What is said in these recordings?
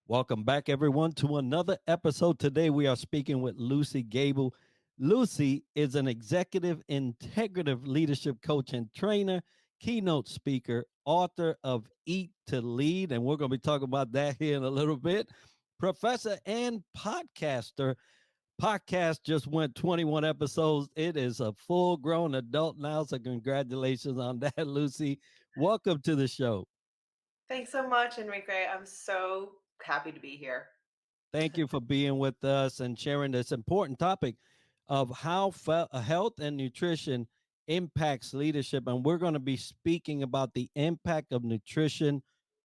Welcome back, everyone, to another episode. Today, we are speaking with Luci Gabel. Luci is an executive integrative leadership coach and trainer, keynote speaker, author of Eat to Lead, and we're going to be talking about that here in a little bit. Professor and podcaster. Podcast just went 21 episodes. It is a full grown adult now. So, congratulations on that, Luci. Welcome to the show. Thanks so much, Enrique. I'm so happy to be here. Thank you for being with us and sharing this important topic of how health and nutrition impacts leadership. And we're going to be speaking about the impact of nutrition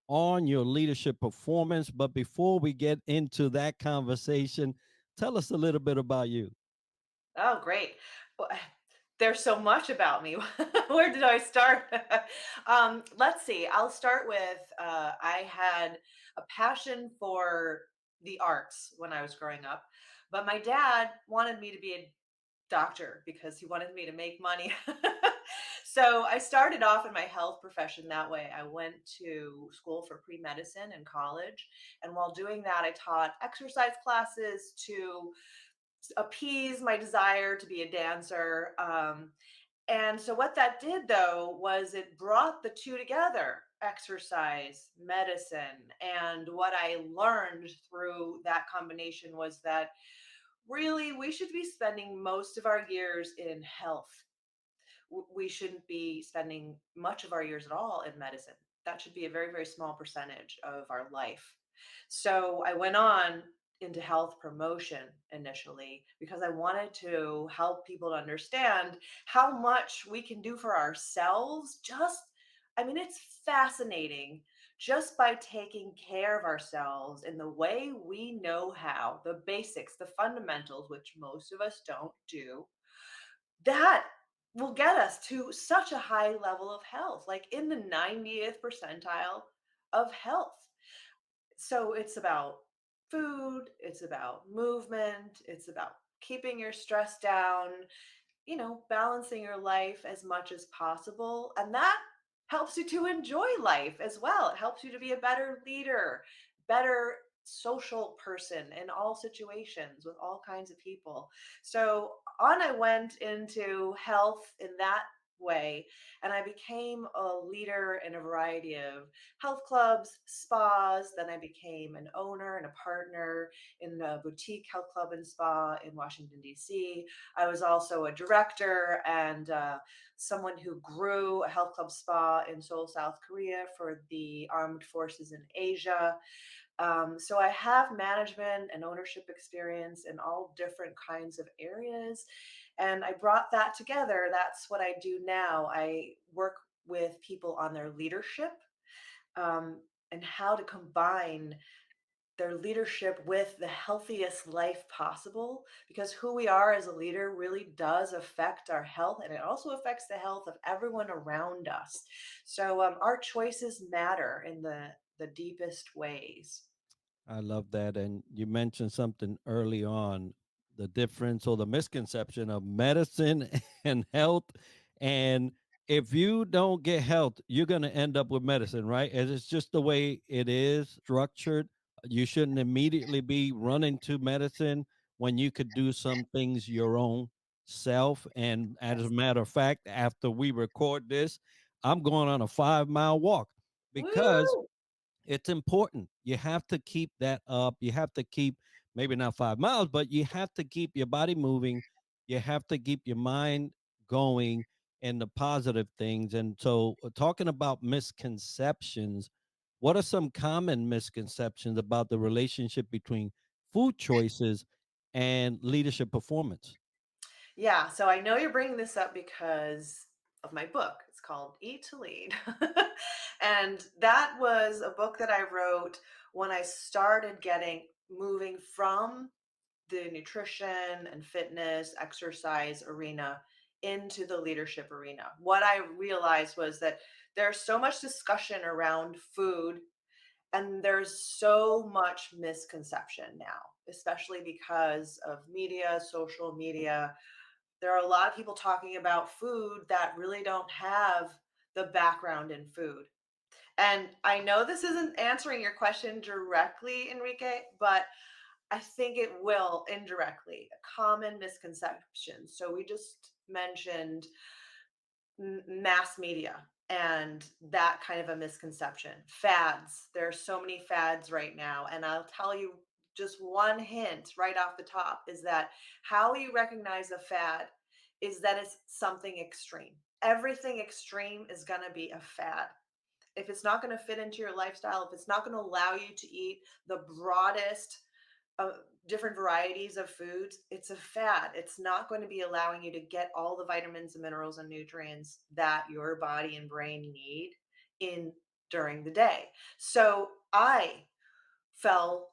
on your leadership performance. But before we get into that conversation, tell us a little bit about you. Oh, great. Well, there's so much about me. Where did I start? Let's see. I'll start with I had a passion for the arts when I was growing up, but my dad wanted me to be a doctor because he wanted me to make money. So I started off in my health profession that way. I went to school for pre-medicine in college. And while doing that, I taught exercise classes to appease my desire to be a dancer. And so what that did though was it brought the two together, exercise, medicine. And what I learned through that combination was that really we should be spending most of our years in health. We shouldn't be spending much of our years at all in medicine. That should be a very, very small percentage of our life. So I went on into health promotion initially because I wanted to help people to understand how much we can do for ourselves. It's fascinating just by taking care of ourselves in the way we know how, the basics, the fundamentals, which most of us don't do. That will get us to such a high level of health, like in the 90th percentile of health. So it's about food, it's about movement, it's about keeping your stress down, balancing your life as much as possible. And that helps you to enjoy life as well. It helps you to be a better leader, better social person in all situations with all kinds of people. So on I went into health in that way, and I became a leader in a variety of health clubs, spas. Then I became an owner and a partner in a boutique health club and spa in Washington, D.C. I was also a director and someone who grew a health club spa in Seoul, South Korea for the armed forces in Asia. So I have management and ownership experience in all different kinds of areas. And I brought that together. That's what I do now. I work with people on their leadership and how to combine their leadership with the healthiest life possible, because who we are as a leader really does affect our health, and it also affects the health of everyone around us. So our choices matter in the deepest ways. I love that. And you mentioned something early on, the difference or the misconception of medicine and health. And if you don't get health, you're going to end up with medicine, right? And it's just the way it is structured. You shouldn't immediately be running to medicine when you could do some things your own self. And as a Yes. matter of fact, after we record this, I'm going on a 5 mile walk because Woo! it's important. You have to keep that up. You have to keep maybe not 5 miles, but you have to keep your body moving. You have to keep your mind going and the positive things. And so, talking about misconceptions, what are some common misconceptions about the relationship between food choices and leadership performance? Yeah, so I know you're bringing this up because of my book. It's called Eat to Lead. And that was a book that I wrote when I started getting moving from the nutrition and fitness, exercise arena into the leadership arena. What I realized was that there's so much discussion around food and there's so much misconception now, especially because of media, social media. There are a lot of people talking about food that really don't have the background in food. And I know this isn't answering your question directly, Enrique, but I think it will indirectly. A common misconception. So we just mentioned mass media and that kind of a misconception. Fads. There are so many fads right now. And I'll tell you just one hint right off the top is that how you recognize a fad is that it's something extreme. Everything extreme is going to be a fad. If it's not going to fit into your lifestyle, if it's not going to allow you to eat the broadest uh, different varieties of foods, it's a fad. It's not going to be allowing you to get all the vitamins and minerals and nutrients that your body and brain need in during the day. So I fell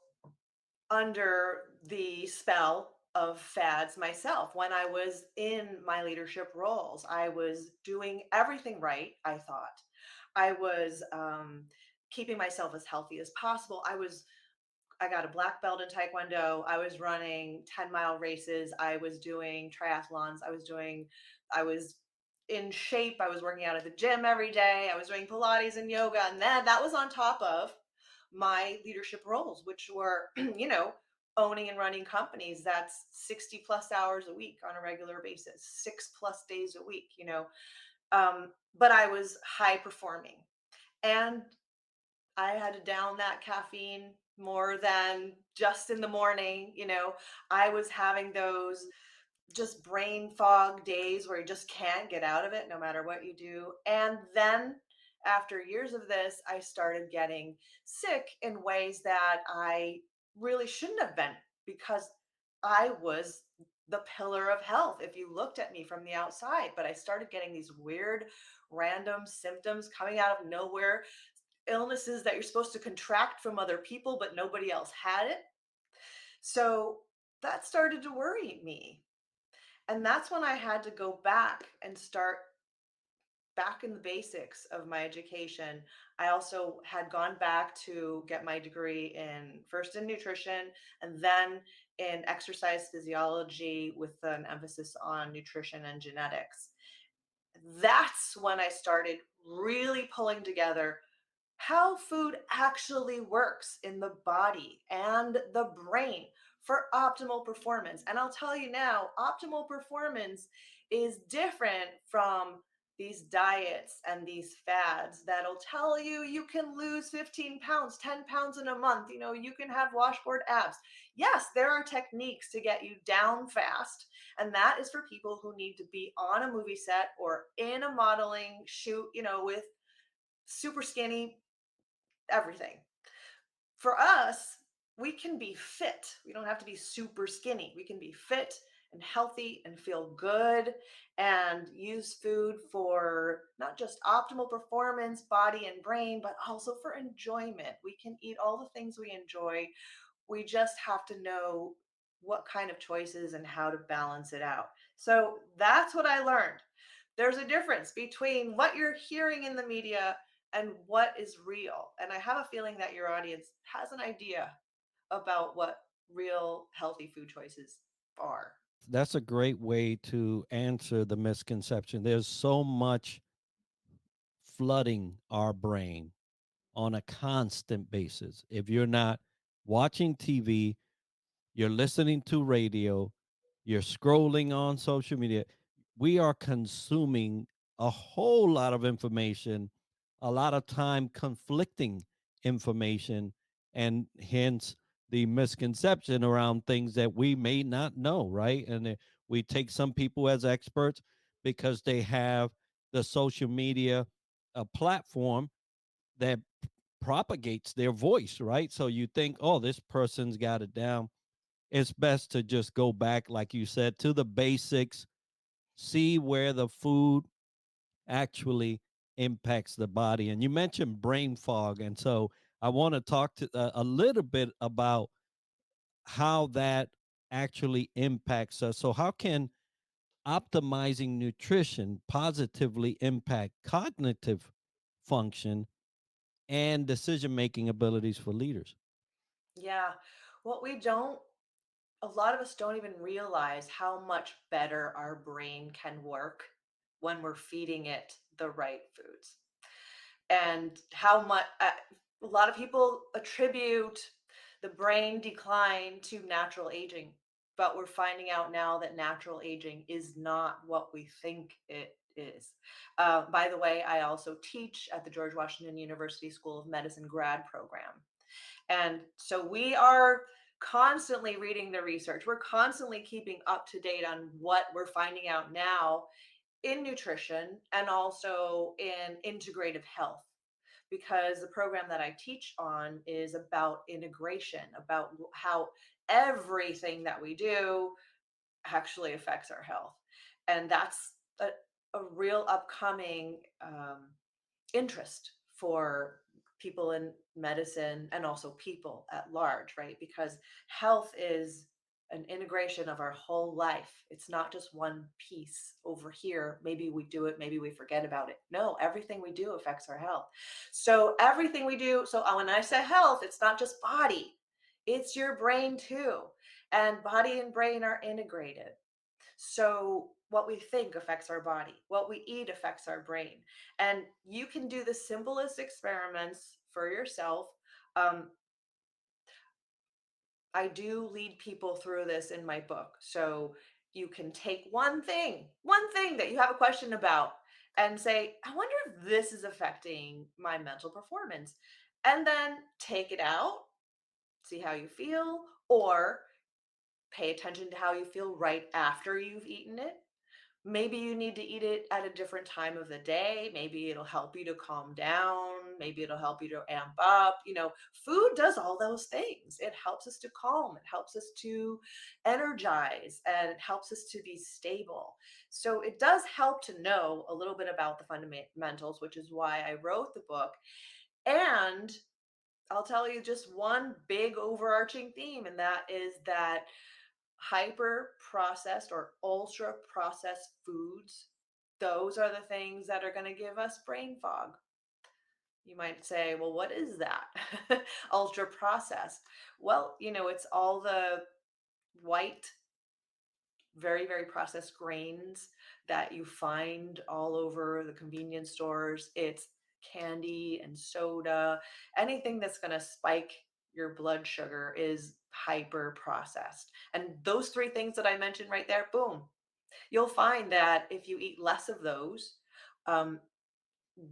under the spell of fads myself when I was in my leadership roles. I was doing everything right, I thought. I was keeping myself as healthy as possible. I got a black belt in Taekwondo. I was running 10-mile races. I was doing triathlons. I was in shape. I was working out at the gym every day. I was doing Pilates and yoga. And then that was on top of my leadership roles, which were, owning and running companies. That's 60 plus hours a week on a regular basis, 6+ days a week, but I was high performing. And I had to down that caffeine more than just in the morning. I was having those just brain fog days where you just can't get out of it no matter what you do. And then after years of this, I started getting sick in ways that I really shouldn't have been because I was the pillar of health if you looked at me from the outside. But I started getting these weird, random symptoms coming out of nowhere, illnesses that you're supposed to contract from other people, but nobody else had it. So that started to worry me. And that's when I had to go back and start back in the basics of my education. I also had gone back to get my degree in first in nutrition and then in exercise physiology with an emphasis on nutrition and genetics. That's when I started really pulling together how food actually works in the body and the brain for optimal performance. And I'll tell you now, optimal performance is different from these diets and these fads that'll tell you you can lose 15 pounds, 10 pounds in a month. You can have washboard abs. Yes, there are techniques to get you down fast. And that is for people who need to be on a movie set or in a modeling shoot, with super skinny everything. For us, we can be fit. We don't have to be super skinny. We can be fit and healthy and feel good and use food for not just optimal performance, body and brain, but also for enjoyment. We can eat all the things we enjoy. We just have to know what kind of choices and how to balance it out. So that's what I learned. There's a difference between what you're hearing in the media and what is real. And I have a feeling that your audience has an idea about what real healthy food choices are. That's a great way to answer the misconception. There's so much flooding our brain on a constant basis. If you're not watching TV, you're listening to radio, you're scrolling on social media, we are consuming a whole lot of information, a lot of time conflicting information, and hence the misconception around things that we may not know, right? And we take some people as experts because they have the social media platform that propagates their voice, right? So you think, oh, this person's got it down. It's best to just go back, like you said, to the basics, see where the food actually impacts the body. And you mentioned brain fog. And so I want to talk to a little bit about how that actually impacts us. So, how can optimizing nutrition positively impact cognitive function and decision making abilities for leaders? Yeah. What we don't a lot of us don't even realize how much better our brain can work when we're feeding it the right foods. And how much a lot of people attribute the brain decline to natural aging, but we're finding out now that natural aging is not what we think it is. By the way, I also teach at the George Washington University School of Medicine grad program. And so we are constantly reading the research. We're constantly keeping up to date on what we're finding out now in nutrition and also in integrative health, because the program that I teach on is about integration, about how everything that we do actually affects our health. And that's a real upcoming interest for people in medicine and also people at large, right? Because health is an integration of our whole life. It's not just one piece over here. Maybe we do it, maybe we forget about it. No, everything we do affects our health. So, everything we do, so when I say health, it's not just body, it's your brain too. And body and brain are integrated. So, what we think affects our body, what we eat affects our brain. And you can do the simplest experiments for yourself. Um, I do lead people through this in my book. So, you can take one thing that you have a question about, and say, I wonder if this is affecting my mental performance. And then take it out, see how you feel, or pay attention to how you feel right after you've eaten it. Maybe you need to eat it at a different time of the day. Maybe it'll help you to calm down. Maybe it'll help you to amp up. Food does all those things. It helps us to calm, it helps us to energize, and it helps us to be stable. So it does help to know a little bit about the fundamentals, which is why I wrote the book. And I'll tell you just one big overarching theme, and that is that hyper processed or ultra processed foods, those are the things that are going to give us brain fog. You might say, well, what is that? Ultra processed. Well, it's all the white, very, very processed grains that you find all over the convenience stores. It's candy and soda. Anything that's going to spike your blood sugar is hyper processed. And those three things that I mentioned right there, boom, you'll find that if you eat less of those, um,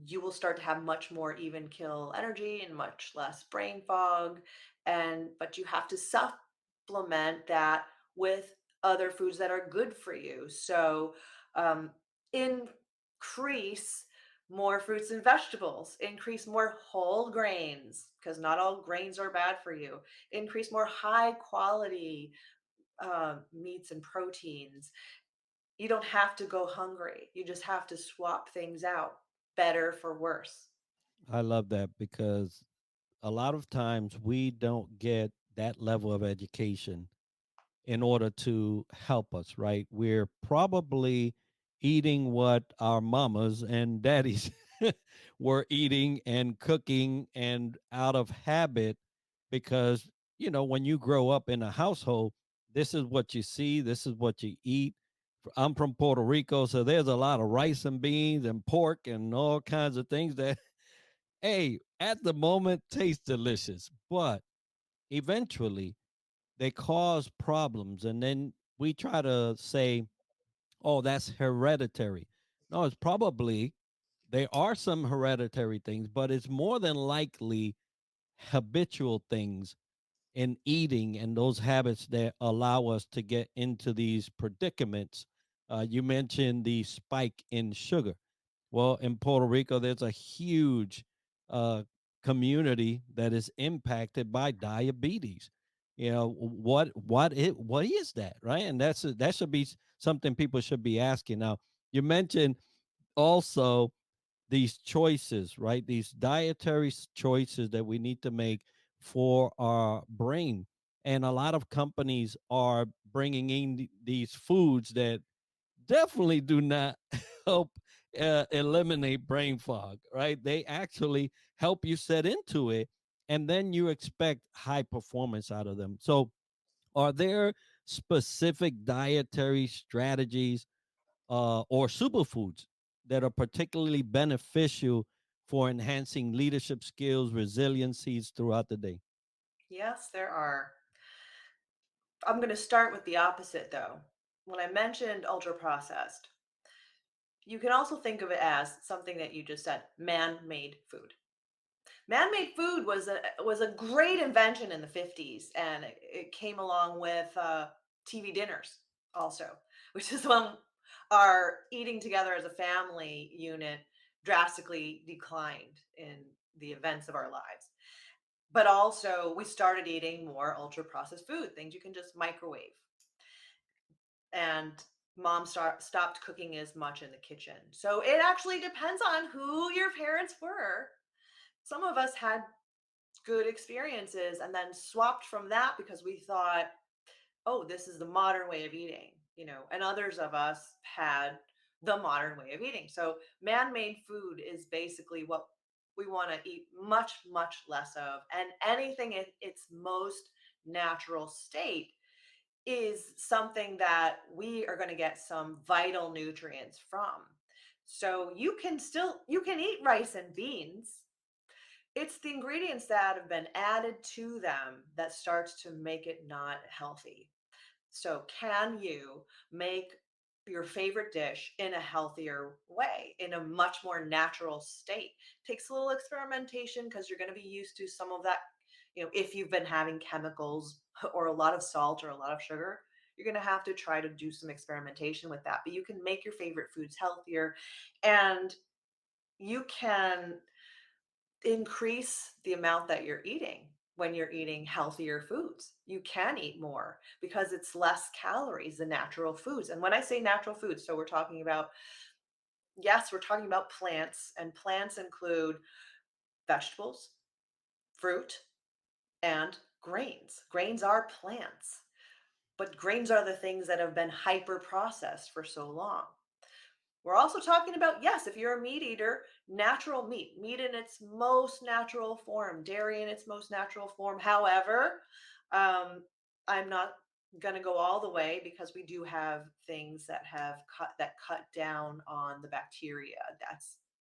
you will start to have much more even kill energy and much less brain fog. But you have to supplement that with other foods that are good for you. So um, increase more fruits and vegetables, increase more whole grains, because not all grains are bad for you, increase more high quality meats and proteins. You don't have to go hungry. You just have to swap things out, better for worse. I love that because a lot of times we don't get that level of education in order to help us, right? We're probably eating what our mamas and daddies were eating and cooking and out of habit because, when you grow up in a household, this is what you see, this is what you eat. I'm from Puerto Rico, so there's a lot of rice and beans and pork and all kinds of things that, hey, at the moment taste delicious, but eventually they cause problems. And then we try to say, oh, that's hereditary. No, it's probably, there are some hereditary things, but it's more than likely habitual things in eating and those habits that allow us to get into these predicaments. You mentioned the spike in sugar. Well, in Puerto Rico, there's a huge uh, community that is impacted by diabetes. What is that, right? And that should be something people should be asking. Now, you mentioned also these choices, right? These dietary choices that we need to make for our brain. And a lot of companies are bringing in these foods that definitely do not help eliminate brain fog, right? They actually help you set into it, and then you expect high performance out of them. So, are there specific dietary strategies or superfoods that are particularly beneficial for enhancing leadership skills, resiliencies throughout the day? Yes, there are. I'm going to start with the opposite though. When I mentioned ultra processed, you can also think of it as something that you just said, man-made food. Man-made food was a great invention in the 50s, and it came along with TV dinners also, which is when our eating together as a family unit drastically declined in the events of our lives. But also, we started eating more ultra processed food, things you can just microwave. And stopped cooking as much in the kitchen. So it actually depends on who your parents were. Some of us had good experiences and then swapped from that because we thought, oh, this is the modern way of eating, and others of us had the modern way of eating. So man-made food is basically what we want to eat much, much less of. And anything in its most natural state is something that we are going to get some vital nutrients from. So you can eat rice and beans. It's the ingredients that have been added to them that starts to make it not healthy. So, can you make your favorite dish in a healthier way, in a much more natural state? Takes a little experimentation because you're going to be used to some of that. If you've been having chemicals or a lot of salt or a lot of sugar, you're going to have to try to do some experimentation with that. But you can make your favorite foods healthier, and you can increase the amount that you're eating when you're eating healthier foods. You can eat more because it's less calories than natural foods. And when I say natural foods, so we're talking about, yes, we're talking about plants, and plants include vegetables, fruit, and grains. Grains are plants, but grains are the things that have been hyper processed for so long. We're also talking about, yes, if you're a meat eater, natural meat, meat in its most natural form, dairy in its most natural form. However, um, I'm not going to go all the way because we do have things that cut down on the bacteria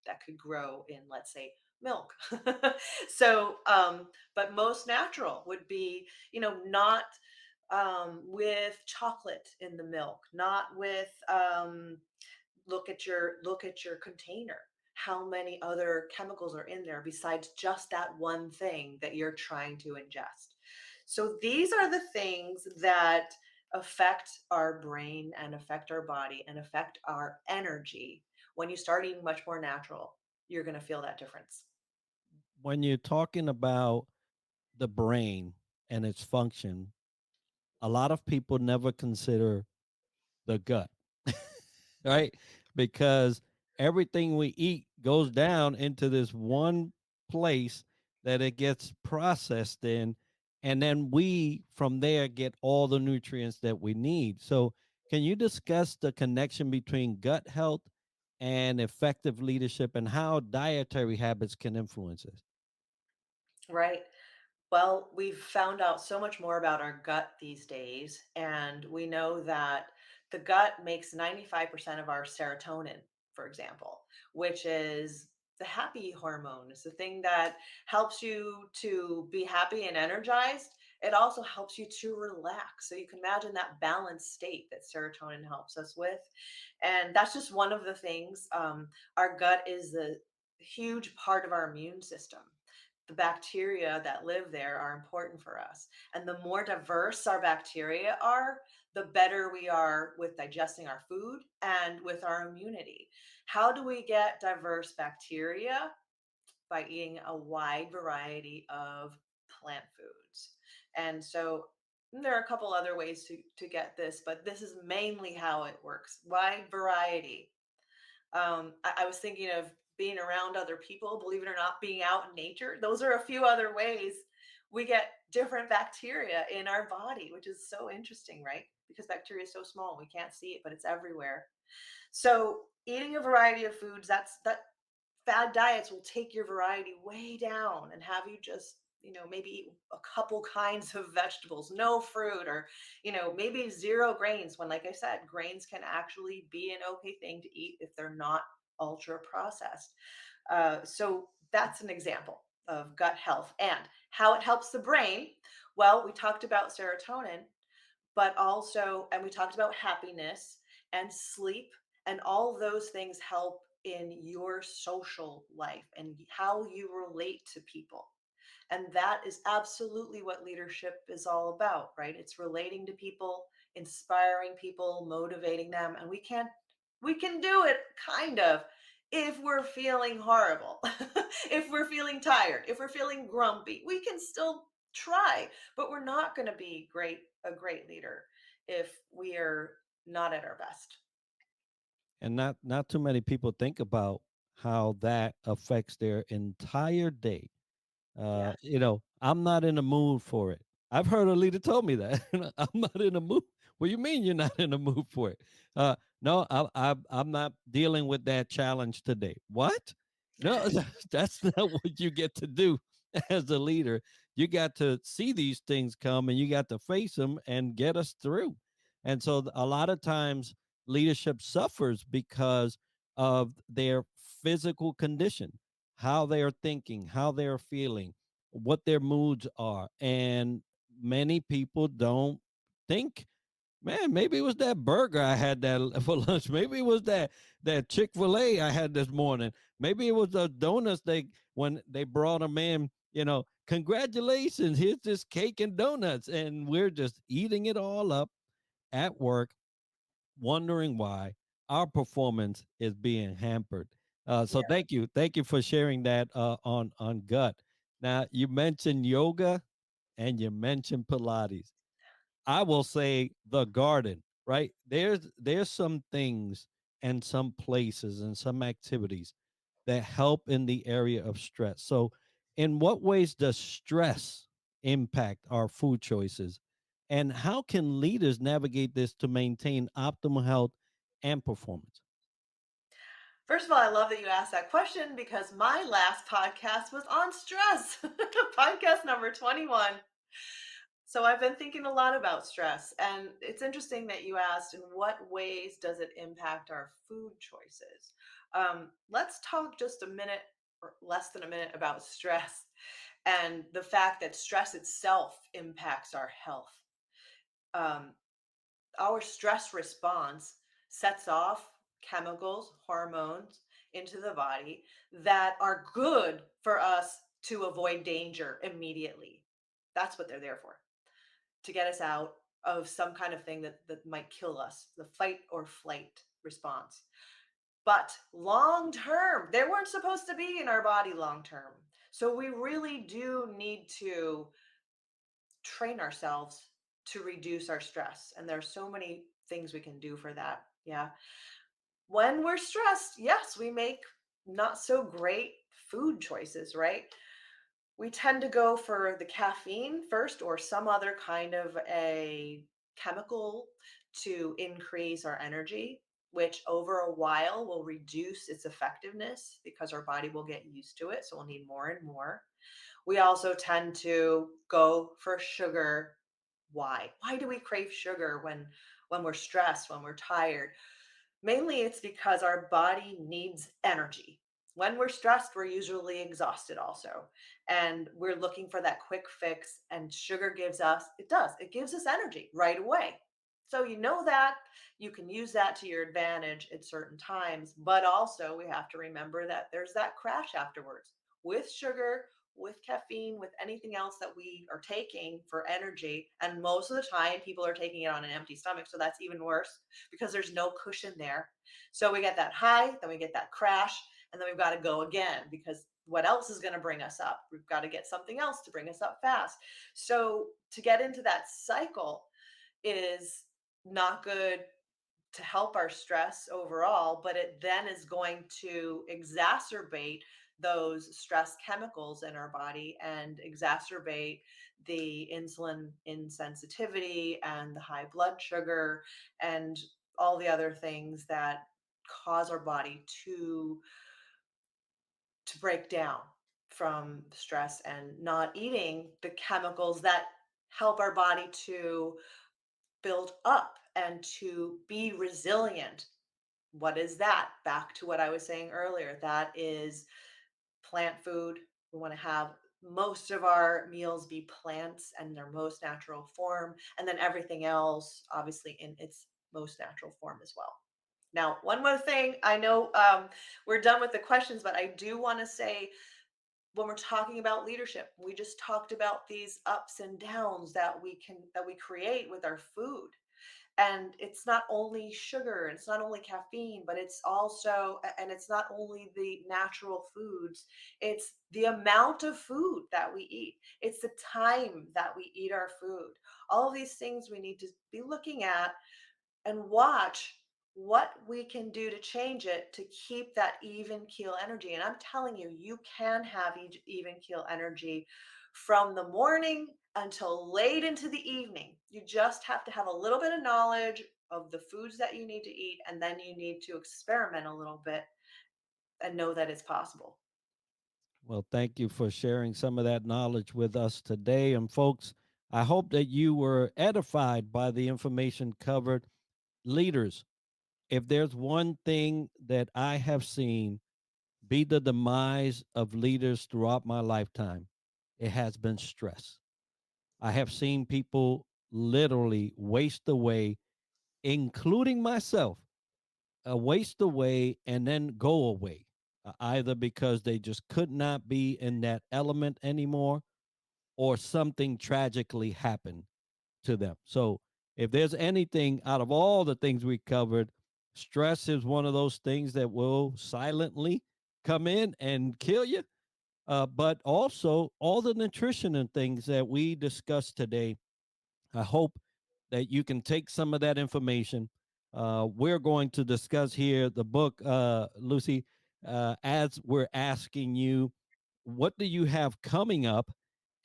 that could grow in, let's say, milk. So, but most natural would be, not with chocolate in the milk, not with look at your container. How many other chemicals are in there besides just that one thing that you're trying to ingest? So these are the things that affect our brain and affect our body and affect our energy. When you start eating much more natural, you're going to feel that difference. When you're talking about the brain and its function, a lot of people never consider the gut, right? Because everything we eat goes down into this one place that it gets processed in. And then we from there get all the nutrients that we need. So, can you discuss the connection between gut health and effective leadership and how dietary habits can influence it? Right. Well, we've found out so much more about our gut these days, and we know that the gut makes 95% of our serotonin, for example, which is the happy hormone. It's the thing that helps you to be happy and energized. It also helps you to relax. So you can imagine that balanced state that serotonin helps us with. And that's just one of the things. Our gut is the huge part of our immune system. The bacteria that live there are important for us. And the more diverse our bacteria are, the better we are with digesting our food and with our immunity. How do we get diverse bacteria? By eating a wide variety of plant foods. And so there are a couple other ways to get this, but this is mainly how it works. Wide variety. I was thinking of being around other people, believe it or not, being out in nature. Those are a few other ways we get different bacteria in our body, which is so interesting, right? Because bacteria is so small, we can't see it, but it's everywhere. So eating a variety of foods, that fad diets will take your variety way down and have you just maybe eat a couple kinds of vegetables, no fruit, or maybe zero grains, when, like I said, grains can actually be an okay thing to eat if they're not ultra processed. So that's an example of gut health and how it helps the brain. Well, we talked about serotonin, but also, and we talked about happiness and sleep, and all those things help in your social life and how you relate to people. And that is absolutely what leadership is all about, right? It's relating to people, inspiring people, motivating them. And we can do it kind of if we're feeling horrible, if we're feeling tired, if we're feeling grumpy, we can still try, but we're not going to be a great leader if we are not at our best. And not too many people think about how that affects their entire day. Yeah. I'm not in the mood for it. I've heard a leader told me that. I'm not in the mood. What do you mean you're not in the mood for it? No, I'm not dealing with that challenge today. What? No, that's not what you get to do as a leader. You got to see these things come and you got to face them and get us through. And so a lot of times leadership suffers because of their physical condition, how they are thinking, how they are feeling, what their moods are. And many people don't think, man, maybe it was that burger I had that for lunch. Maybe it was that Chick-fil-A I had this morning. Maybe it was the donuts they when they brought them in, congratulations, here's this cake and donuts. And we're just eating it all up at work, wondering why our performance is being hampered. So Yeah. thank you for sharing that on gut. Now you mentioned yoga and you mentioned Pilates. I will say the garden, right? There's some things and some places and some activities that help in the area of stress. So, in what ways does stress impact our food choices? And how can leaders navigate this to maintain optimal health and performance? First of all, I love that you asked that question because my last podcast was on stress, podcast number 21. So I've been thinking a lot about stress. And it's interesting that you asked, in what ways does it impact our food choices? Let's talk just a minute or less than a minute about stress and the fact that stress itself impacts our health. Um, our stress response sets off chemicals, hormones into the body that are good for us to avoid danger immediately. That's what they're there for, to get us out of some kind of thing that might kill us, the fight or flight response. But long term, they weren't supposed to be in our body long term. So we really do need to train ourselves to reduce our stress. And there's so many things we can do for that. Yeah. When we're stressed, yes, we make not so great food choices, right? We tend to go for the caffeine first or some other kind of a chemical to increase our energy, which over a while will reduce its effectiveness because our body will get used to it. So we'll need more and more. We also tend to go for sugar. Why? Why do we crave sugar when we're stressed, when we're tired? Mainly it's because our body needs energy. When we're stressed, we're usually exhausted also. And we're looking for that quick fix. And sugar it gives us energy right away. So you know that you can use that to your advantage at certain times. But also, we have to remember that there's that crash afterwards with sugar, with caffeine, with anything else that we are taking for energy. And most of the time, people are taking it on an empty stomach. So that's even worse because there's no cushion there. So we get that high, then we get that crash, and then we've got to go again because what else is going to bring us up? We've got to get something else to bring us up fast. So to get into that cycle is not good to help our stress overall, but it then is going to exacerbate those stress chemicals in our body and exacerbate the insulin insensitivity and the high blood sugar and all the other things that cause our body to break down from stress and not eating the chemicals that help our body to build up and to be resilient. What is that? Back to what I was saying earlier. That is plant food. We want to have most of our meals be plants and their most natural form, and then everything else, obviously, in its most natural form as well. Now, one more thing. I know we're done with the questions, but I do want to say when we're talking about leadership, we just talked about these ups and downs that we create with our food, and it's not only sugar, it's not only caffeine, but it's also, and it's not only the natural foods, it's the amount of food that we eat, it's the time that we eat our food. All of these things we need to be looking at and watch what we can do to change it to keep that even keel energy. And I'm telling you, you can have even keel energy from the morning until late into the evening. You just have to have a little bit of knowledge of the foods that you need to eat, and then you need to experiment a little bit and know that it's possible. Well, thank you for sharing some of that knowledge with us today. And folks, I hope that you were edified by the information covered. Leaders, if there's one thing that I have seen be the demise of leaders throughout my lifetime, it has been stress. I have seen people literally waste away, including myself, waste away and then go away, either because they just could not be in that element anymore or something tragically happened to them. So, if there's anything out of all the things we covered, stress is one of those things that will silently come in and kill you. But also, all the nutrition and things that we discussed today, I hope that you can take some of that information. We're going to discuss here the book, Lucy, as we're asking you, what do you have coming up,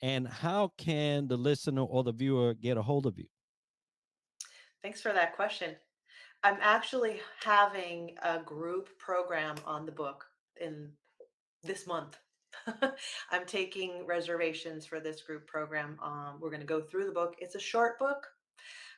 and how can the listener or the viewer get a hold of you? Thanks for that question. I'm actually having a group program on the book in this month. I'm taking reservations for this group program. We're going to go through the book. It's a short book,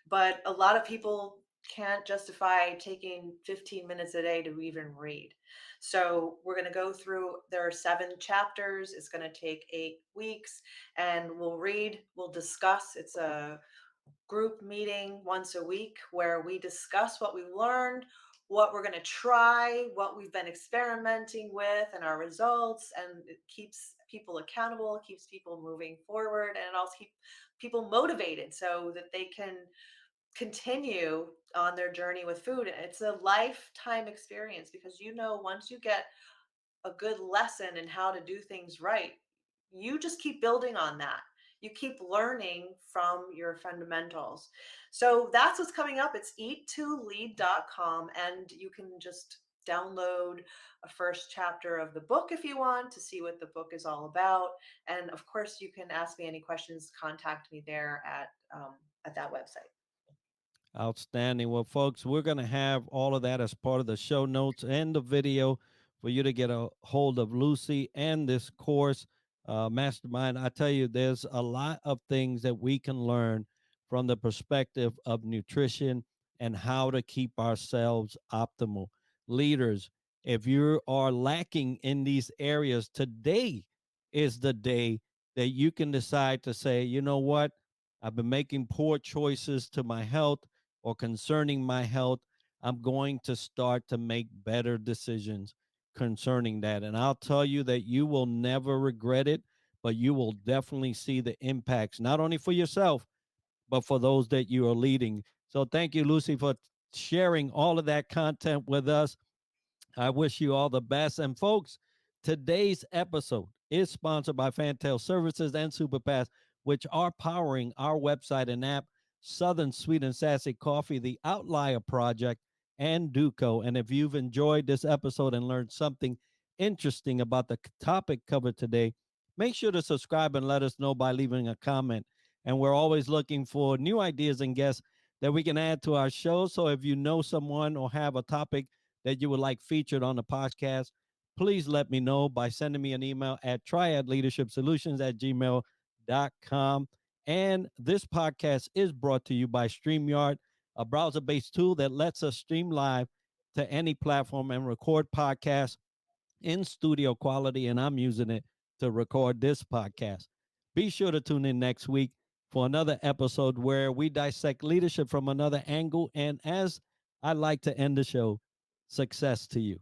but a lot of people can't justify taking 15 minutes a day to even read. So we're going to go through, there are 7 chapters. It's going to take 8 weeks, and we'll read, we'll discuss. It's a group meeting once a week where we discuss what we've learned, what we're going to try, what we've been experimenting with, and our results. And it keeps people accountable, keeps people moving forward, and it also keeps people motivated so that they can continue on their journey with food. It's a lifetime experience because once you get a good lesson in how to do things right, you just keep building on that. You keep learning from your fundamentals. So that's what's coming up. It's eat2lead.com, and you can just download a first chapter of the book if you want to see what the book is all about. And of course, you can ask me any questions, contact me there at that website. Outstanding. Well, folks, we're going to have all of that as part of the show notes and the video for you to get a hold of Lucy and this course, Mastermind. I tell you, there's a lot of things that we can learn from the perspective of nutrition and how to keep ourselves optimal. Leaders, if you are lacking in these areas, today is the day that you can decide to say, you know what? I've been making poor choices to my health or concerning my health. I'm going to start to make better decisions concerning that. And I'll tell you that you will never regret it, but you will definitely see the impacts, not only for yourself, but for those that you are leading. So thank you, Lucy, for sharing all of that content with us. I wish you all the best. And folks, today's episode is sponsored by Fantail Services and Superpass, which are powering our website and app, Southern Sweet and Sassy Coffee, the Outlier Project, and Duco. And if you've enjoyed this episode and learned something interesting about the topic covered today, make sure to subscribe and let us know by leaving a comment. And we're always looking for new ideas and guests that we can add to our show. So if you know someone or have a topic that you would like featured on the podcast, please let me know by sending me an email at triadleadershipsolutions@gmail.com. And this podcast is brought to you by StreamYard, a browser based tool that lets us stream live to any platform and record podcasts in studio quality. And I'm using it to record this podcast. Be sure to tune in next week for another episode where we dissect leadership from another angle. And as I like to end the show, success to you.